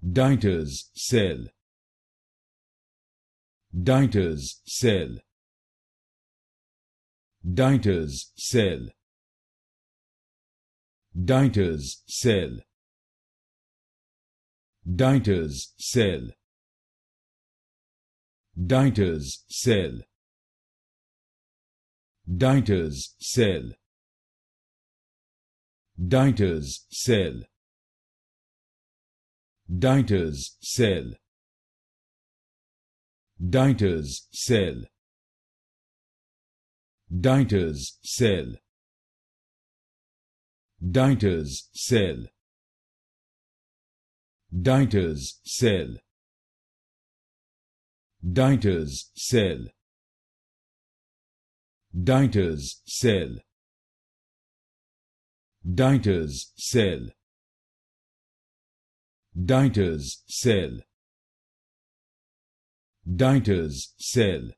Deiters Cell. Deiters Cell. Deiters Cell. Deiters Cell. Deiters Cell. Deiters Cell. Deiters Cell. Deiters Cell. Deiters Cell. Deiters Cell. Deiters Cell. Deiters Cell. Deiters Cell. Deiters Cell. Deiters Cell. Deiters Cell. Deiters Cell. Deiters Cell.